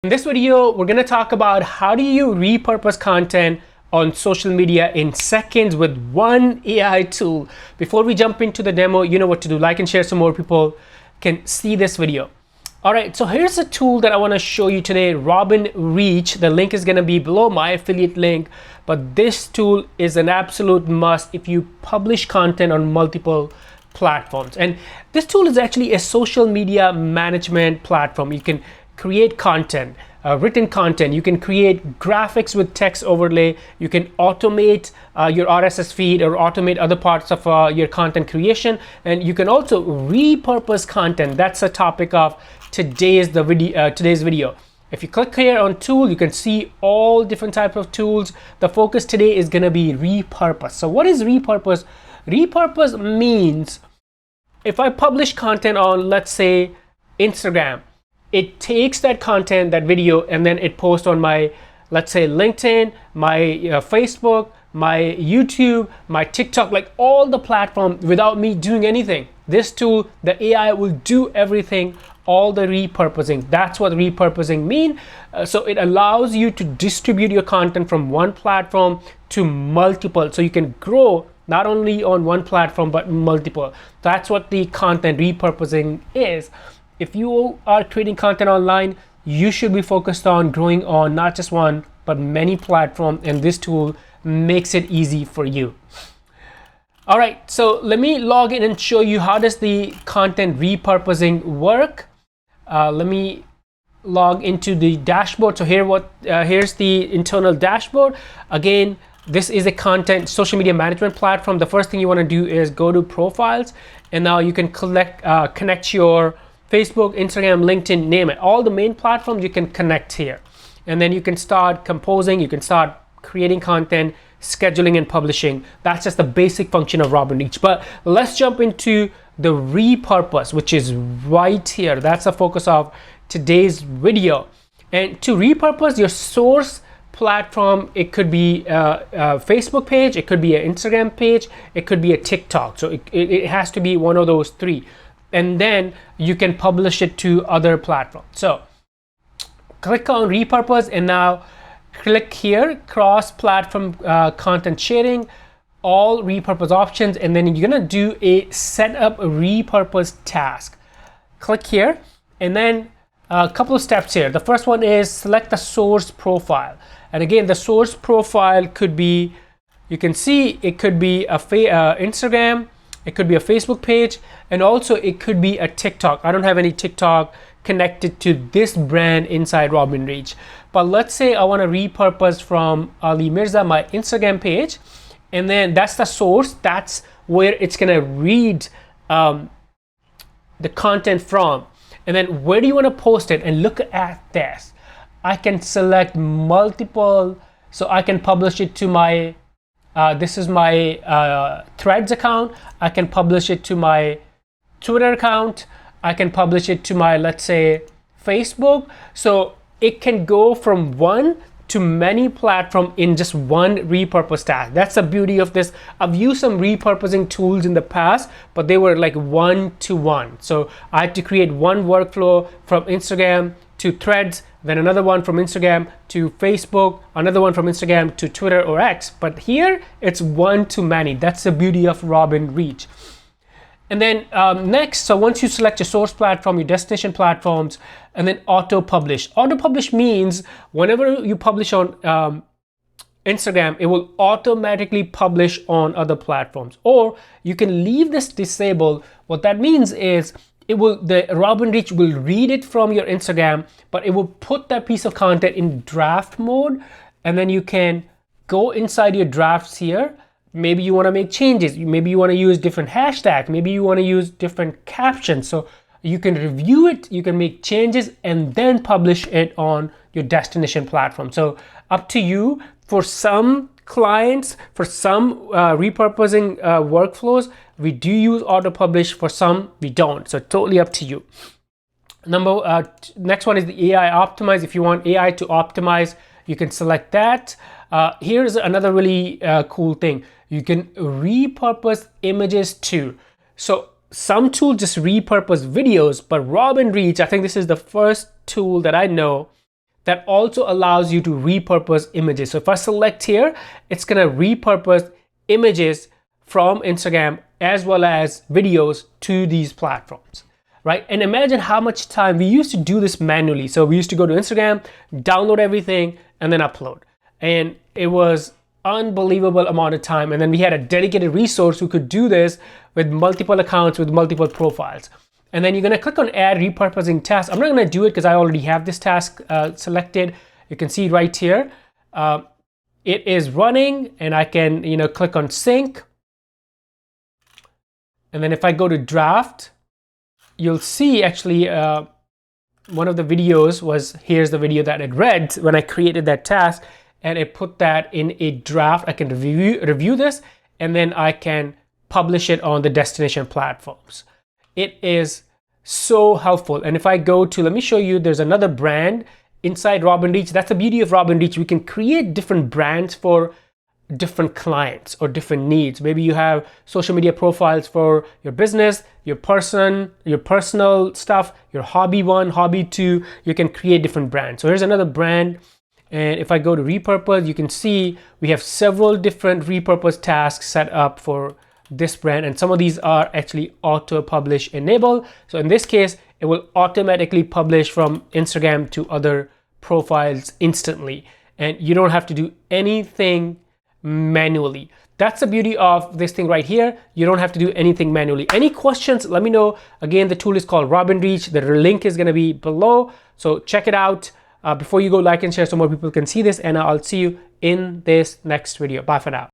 In this video, we're going to talk about how do you repurpose content on social media in seconds with one AI tool. Before we jump into the demo, you know what to do. Like and share so more people can see this video. All right, so here's a tool that I want to show you today, RobinReach. The link is going to be below, my affiliate link. But this tool is an absolute must if you publish content on multiple platforms. And this tool is actually a social media management platform. You can create content, written content, you can create graphics with text overlay, you can automate your RSS feed or automate other parts of your content creation, and you can also repurpose content. That's the topic of today's video. If you click here on tool, you can see all different types of tools. The focus today is going to be repurpose. So what is repurpose? Repurpose means if I publish content on, let's say, Instagram, it takes that content, that video, and then it posts on my, let's say, LinkedIn, my Facebook, my YouTube, my TikTok, like all the platforms without me doing anything. This tool, the AI will do everything, all the repurposing. That's what repurposing means. So it allows you to distribute your content from one platform to multiple. So you can grow not only on one platform, but multiple. That's what the content repurposing is. If you are creating content online, you should be focused on growing on not just one, but many platforms, and this tool makes it easy for you. All right, so let me log in and show you how does the content repurposing work. Let me log into the dashboard. So here's the internal dashboard. Again, this is a content social media management platform. The first thing you want to do is go to profiles, and now you can connect your Facebook, Instagram, LinkedIn, name it. All the main platforms you can connect here. And then you can start composing, you can start creating content, scheduling and publishing. That's just the basic function of RobinReach. But let's jump into the repurpose, which is right here. That's the focus of today's video. And to repurpose your source platform, it could be a Facebook page, it could be an Instagram page, it could be a TikTok. So it has to be one of those three. And then you can publish it to other platforms. So click on repurpose, and now click here, cross-platform content sharing, all repurpose options, and then you're gonna do a set up a repurpose task. Click here, and then a couple of steps here. The first one is select the source profile. And again, the source profile could be, you can see it could be a Instagram, it could be a Facebook page, and also it could be a TikTok. I don't have any TikTok connected to this brand inside RobinReach. But let's say I want to repurpose from Ali Mirza, my Instagram page, and then that's the source. That's where it's going to read the content from. And then where do you want to post it? And look at this. I can select multiple, so I can publish it to my this is my Threads account. I can publish it to my Twitter account. I can publish it to my, let's say, Facebook. So it can go from one to many platforms in just one repurpose task. That's the beauty of this. I've used some repurposing tools in the past, but they were like one-to-one. So I had to create one workflow from Instagram to Threads, then another one from Instagram to Facebook, another one from Instagram to Twitter or X. But here it's one to many. That's the beauty of RobinReach. And then next, so once you select your source platform, your destination platforms, and then auto publish. Auto publish means whenever you publish on Instagram, it will automatically publish on other platforms. Or you can leave this disabled. What that means is the RobinReach will read it from your Instagram, but it will put that piece of content in draft mode, and then you can go inside your drafts here. Maybe you want to make changes. Maybe you want to use different hashtags. Maybe you want to use different captions. So you can review it, you can make changes, and then publish it on your destination platform. So up to you. For some clients, for some repurposing workflows, we do use auto publish. For some, we don't. So totally up to you. Next one is the AI optimize. If you want AI to optimize, you can select that. Here's another really cool thing. You can repurpose images too. So some tools just repurpose videos, but RobinReach, I think this is the first tool that I know that also allows you to repurpose images. So if I select here, it's gonna repurpose images from Instagram as well as videos to these platforms, right? And imagine how much time we used to do this manually. So we used to go to Instagram, download everything, and then upload. And it was unbelievable amount of time. And then we had a dedicated resource who could do this with multiple accounts, with multiple profiles. And then you're gonna click on add repurposing task. I'm not gonna do it because I already have this task selected. You can see right here, it is running, and I can, click on sync. And then if I go to draft, you'll see actually one of the videos was, here's the video that it read when I created that task, and it put that in a draft. I can review this, and then I can publish it on the destination platforms. It is so helpful. And if I go to, let me show you, there's another brand inside RobinReach. That's the beauty of RobinReach. We can create different brands for different clients or different needs. Maybe you have social media profiles for your business, your personal stuff, your hobby 1, hobby 2. You can create different brands. So here's another brand. And if I go to repurpose, you can see we have several different repurpose tasks set up for this brand, and some of these are actually auto publish enabled. So in this case, it will automatically publish from Instagram to other profiles instantly, and you don't have to do anything manually. That's the beauty of this thing right here. You don't have to do anything manually. Any questions, let me know. Again, the tool is called RobinReach. The link is going to be below, so check it out. Before you go, like and share so more people can see this, and I'll see you in this next video. Bye for now.